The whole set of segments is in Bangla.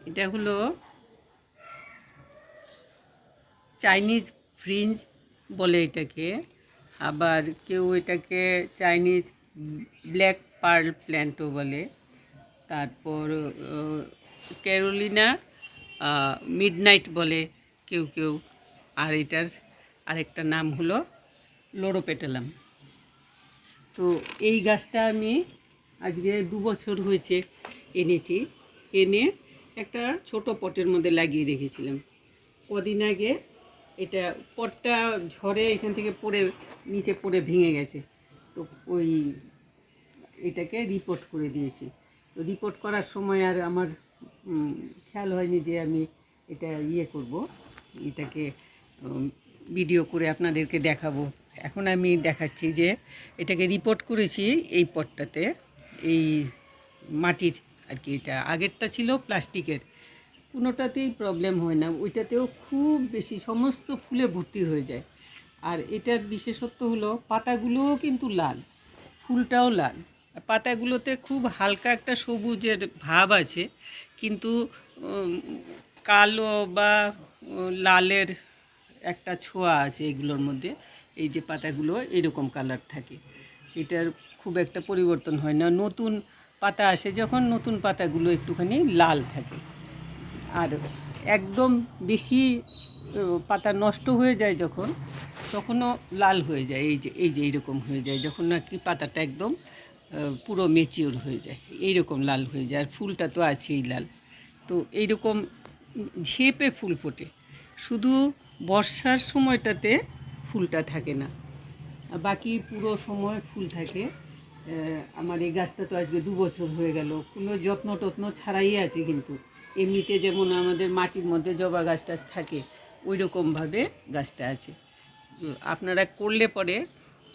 এটা হলো চাইনিজ ফ্রিঞ্জ বলে এটাকে, আবার কেউ এটাকে চাইনিজ ব্ল্যাক পার্ল প্ল্যান্টও বলে। তারপর ক্যারোলিনা মিডনাইট বলে কেউ কেউ। আর এটার আরেকটা নাম হলো লোরোপেটালাম। তো এই গাছটা আমি আজকে 2 বছর হয়েছে এনেছি, এনে একটা ছোট পটের মধ্যে লাগিয়ে রেখেছিলাম। কদিন আগে এটা পটটা ঝড়ে এখান থেকে পড়ে নিচে পড়ে ভেঙে গেছে। তো ওই এটাকে রিপোর্ট করে দিয়েছি। তো রিপোর্ট করার সময় আর আমার খেয়াল হয়নি যে আমি এটা করব, এটাকে ভিডিও করে আপনাদেরকে দেখাবো। এখন আমি দেখাচ্ছি যে এটাকে রিপোর্ট করেছি এই পটটাতে, এই মাটির আর কি। এটা আগেরটা ছিল প্লাস্টিকের, কোনোটাতেই প্রবলেম হয় না, ওইটাতেও খুব বেশি সমস্ত ফুলে ভর্তি হয়ে যায়। আর এটার বিশেষত্ব হলো পাতাগুলোও কিন্তু লাল, ফুলটাও লাল। পাতাগুলোতে খুব হালকা একটা সবুজের ভাব আছে, কিন্তু কালো বা লালের একটা ছোঁয়া আছে এগুলোর মধ্যে। এই যে পাতাগুলো এরকম কালার থাকে, এটার খুব একটা পরিবর্তন হয় না। নতুন পাতা আসে যখন, নতুন পাতাগুলো একটুখানি লাল থাকে। আর একদম বেশি পাতা নষ্ট হয়ে যায় যখন, তখনও লাল হয়ে যায়। এই যে এইরকম হয়ে যায় যখন নাকি পাতাটা একদম পুরো ম্যাচিওর হয়ে যায়, এইরকম লাল হয়ে যায়। আর ফুলটা তো আছেই লাল। তো এইরকম ঝেঁপে ফুল ফোটে, শুধু বর্ষার সময়টাতে ফুলটা থাকে না, বাকি পুরো সময় ফুল থাকে। আমার এই গাছটা তো আজকে 2 বছর হয়ে গেল, কোনো যত্ন টত্ন ছাড়াই আছে। কিন্তু এমনিতে যেমন আমাদের মাটির মধ্যে জবা গাছ টাছ থাকে, ওই রকমভাবে গাছটা আছে। আপনারা করলে পরে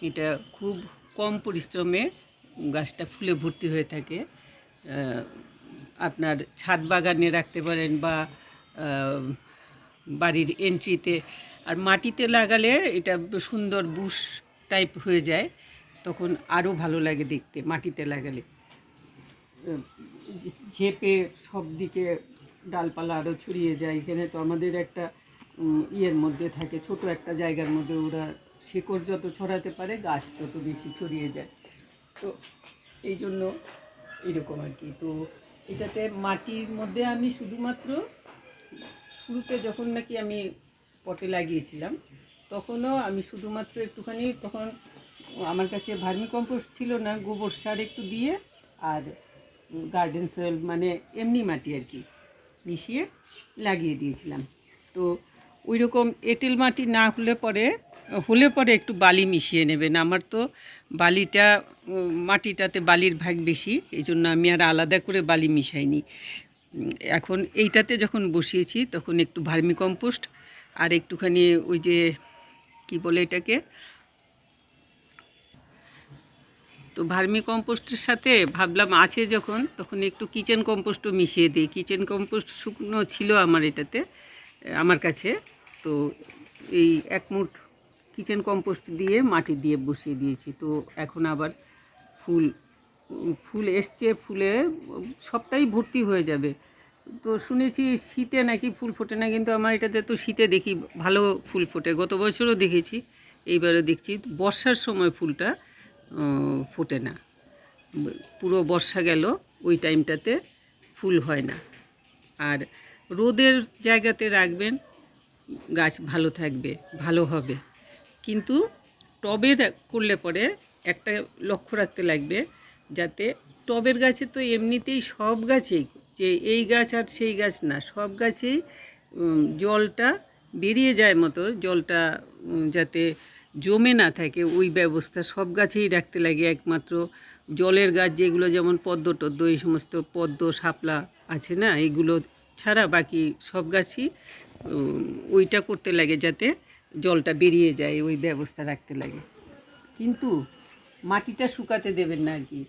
এটা খুব কম পরিশ্রমে গাছটা ফুলে ভর্তি হয়ে থাকে। আপনার ছাদ বাগানে রাখতে পারেন বা বাড়ির এন্ট্রিতে। আর মাটিতে লাগালে এটা সুন্দর বুশ টাইপ হয়ে যায়, তখন আরও ভালো লাগে দেখতে মাটিতে লাগালে। ঝেঁপে সব দিকে ডালপালা আরও ছড়িয়ে যায়। এখানে তো আমাদের একটা ইয়ের মধ্যে থাকে, ছোট একটা জায়গার মধ্যে ওরা শেকড় যত ছড়াতে পারে গাছ তত বেশি ছড়িয়ে যায়। তো এই জন্য এরকম আর কি। তো এটাতে মাটির মধ্যে আমি শুধুমাত্র শুরুতে যখন নাকি আমি পটে লাগিয়েছিলাম, তখনও আমি শুধুমাত্র একটুখানি, তখন আমার কাছে ভার্মি কম্পোস্ট ছিল না, গোবর সার একটু দিয়ে আর গার্ডেন সয়েল মানে এমনি মাটি আর কি মিশিয়ে লাগিয়ে দিয়েছিলাম। তো ওই রকম এঁটেল মাটি না হলে পরে একটু বালি মিশিয়ে নেবেন। আমার তো বালিটা মাটিটাতে বালির ভাগ বেশি, এই জন্য আমি আর আলাদা করে বালি মিশাইনি। এখন এইটাতে যখন বসিয়েছি তখন একটু ভার্মি কম্পোস্ট আর একটুখানি ওই যে কি বলে এটাকে, তো ভার্মি কম্পোস্টের সাথে ভাবলাম আছে যখন, তখন একটু কিচেন কম্পোস্টও মিশিয়ে দিই। কিচেন কম্পোস্ট শুকনো ছিল আমার এটাতে, আমার কাছে। তো এই 1 মুঠ কিচেন কম্পোস্ট দিয়ে মাটি দিয়ে বসিয়ে দিয়েছি। তো এখন আবার ফুল এসছে, ফুলে সবটাই ভর্তি হয়ে যাবে। তো শুনেছি শীতে নাকি ফুল ফোটে না, কিন্তু আমার এটাতে তো শীতে দেখি ভালো ফুল ফোটে, গত বছরও দেখেছি, এইবারও দেখছি। বর্ষার সময় ফুলটা ফোটে না, পুরো বর্ষা গেল ওই টাইমটাতে ফুল হয় না। আর রোদের জায়গাতে রাখবেন, গাছ ভালো থাকবে, ভালো হবে। কিন্তু টবে করলে পরে একটা লক্ষ্য রাখতে লাগবে, যাতে টবের গাছে তো এমনিতেই সব গাছেই, যে এই গাছ আর সেই গাছ না, সব গাছেই জলটা বেরিয়ে যায় মতো, জলটা যাতে জমে না থাকে ওই ব্যবস্থা সব গাছেই রাখতে লাগে। একমাত্র জলের গাছ যেগুলো, যেমন পদ্ম টদ্ম, এই সমস্ত পদ্ম শাপলা আছে না, এগুলো ছাড়া বাকি সব গাছই ওইটা করতে লাগে যাতে জলটা বেরিয়ে যায়, ওই ব্যবস্থা রাখতে লাগে। কিন্তু মাটিটা শুকাতে দেবেন না আর কি।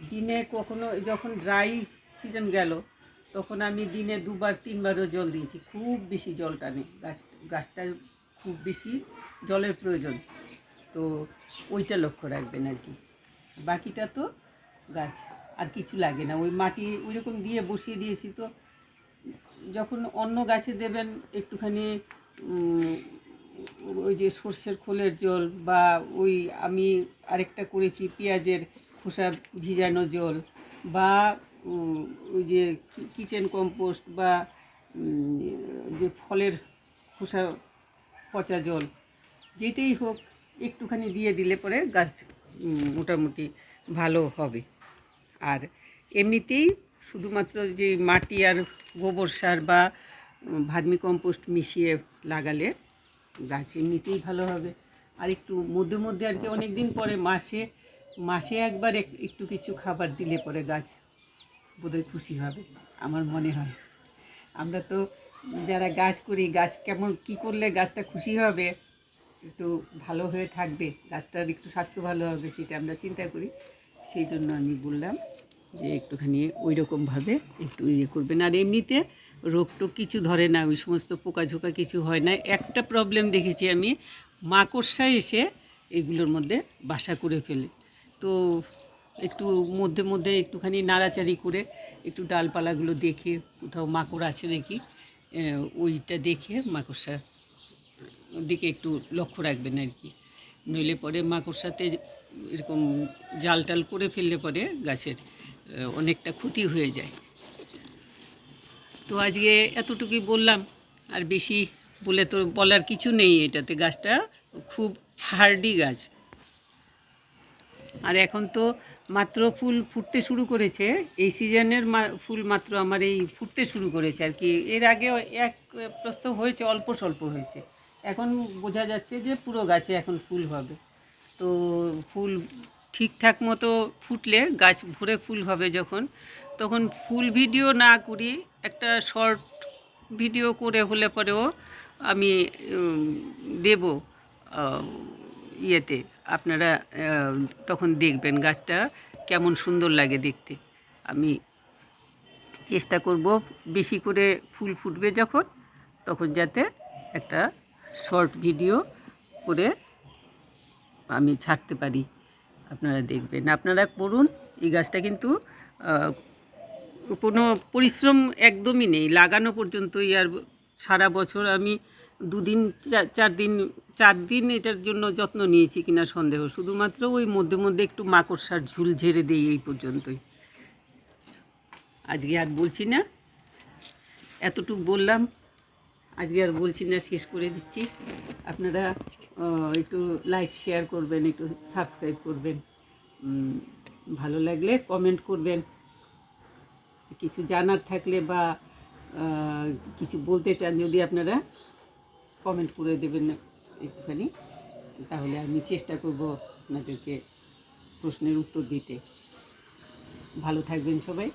দিনে কখনো যখন ড্রাই সিজন গেল, তখন আমি দিনে 2-3বারও জল দিয়েছি। খুব বেশি জল টানে গাছটার, খুব বেশি জলের প্রয়োজন। তো ওইটা লক্ষ্য রাখবেন আর কি। বাকিটা তো গাছ আর কিছু লাগে না, ওই মাটি ওই রকম দিয়ে বসিয়ে দিয়েছি। তো যখন অন্য গাছে দেবেন একটুখানি ওই যে সর্ষের খোলের জল, বা ওই আমি আরেকটা করেছি পেঁয়াজের খোসা ভিজানো জল, বা ওই যে কিচেন কম্পোস্ট, বা যে ফলের খোসা পচা জল, যেটাই হোক একটুখানি দিয়ে দিলে পরে গাছ মোটামুটি ভালো হবে। আর এমনিতেই শুধুমাত্র যে মাটি আর গোবর সার বা ভার্মি কম্পোস্ট মিশিয়ে লাগালে গাছ এমনিতেই ভালো হবে। আর একটু মধ্যে মধ্যে আর কি অনেক দিন পরে মাসে মাসে একবার একটু কিছু খাবার দিলে পরে গাছ বোধহয় খুশি হবে, আমার মনে হয়। আমরা তো যারা গাছ করি, গাছ কেমন কী করলে গাছটা খুশি হবে, একটু ভালো হয়ে থাকবে, গাছটার একটু স্বাস্থ্য ভালো হবে, সেটা আমরা চিন্তা করি। সেই জন্য আমি বললাম যে একটুখানি ওই রকমভাবে একটু ইয়ে করবেন। আর এমনিতে রোগ টোগ কিছু ধরে না, ওই সমস্ত পোকাঝোকা কিছু হয় না। একটা প্রবলেম দেখেছি আমি, মাকড়সা এসে এগুলোর মধ্যে বাসা করে ফেলে। তো একটু মধ্যে মধ্যে একটুখানি নাড়াচাড়ি করে একটু ডালপালাগুলো দেখে কোথাও মাকড় আছে নাকি, ওইটা দেখে মাকড়সা দিকে একটু লক্ষ্য রাখবেন আর কি। নইলে পরে মাকড়সাতে এরকম জাল টাল করে ফেললে পরে গাছের অনেকটা ক্ষতি হয়ে যায়। তো আজকে এতটুকুই বললাম, আর বেশি বলে তো বলার কিছু নেই। এটাতে গাছটা খুব হার্ডি গাছ। আর এখন তো মাত্র ফুল ফুটতে শুরু করেছে, এই সিজনের ফুল মাত্র আমার এই ফুটতে শুরু করেছে আর কি। এর আগে এক প্রস্থ হয়েছে, অল্প স্বল্প হয়েছে, এখন বোঝা যাচ্ছে যে পুরো গাছে এখন ফুল হবে। তো ফুল ঠিকঠাক মতো ফুটলে গাছ ভরে ফুল হবে যখন, তখন ফুল ভিডিও না করি, একটা শর্ট ভিডিও করে হলে পরেও আমি দেব ইয়েতে, আপনারা তখন দেখবেন গাছটা কেমন সুন্দর লাগে দেখতে। আমি চেষ্টা করব বেশি করে ফুল ফুটবে যখন, তখন যাতে একটা শর্ট ভিডিও করে আমি ছাড়তে পারি, আপনারা দেখবেন, আপনারা করুন। এই গাছটা কিন্তু কোনো পরিশ্রম একদমই নেই, লাগানো পর্যন্তই। আর সারা বছর আমি 2 দিন 4 দিন এটার জন্য যত্ন নিয়েছি কিনা সন্দেহ, শুধুমাত্র ওই মধ্যে মধ্যে একটু মাকড়সার ঝুল ঝেড়ে দিই, এই পর্যন্তই। আজকে আর বলছি না, এতটুকু বললাম, আজকে আর বলছি না, শেষ করে দিচ্ছি। আপনারা একটু লাইক শেয়ার করবেন, একটু সাবস্ক্রাইব করবেন, ভালো লাগলে কমেন্ট করবেন, কিছু জানার থাকলে বা কিছু বলতে চান যদি আপনারা কমেন্ট করে দেবেন একটুখানি, তাহলে আমি চেষ্টা করব আপনাদেরকে প্রশ্নের উত্তর দিতে। ভালো থাকবেন সবাই।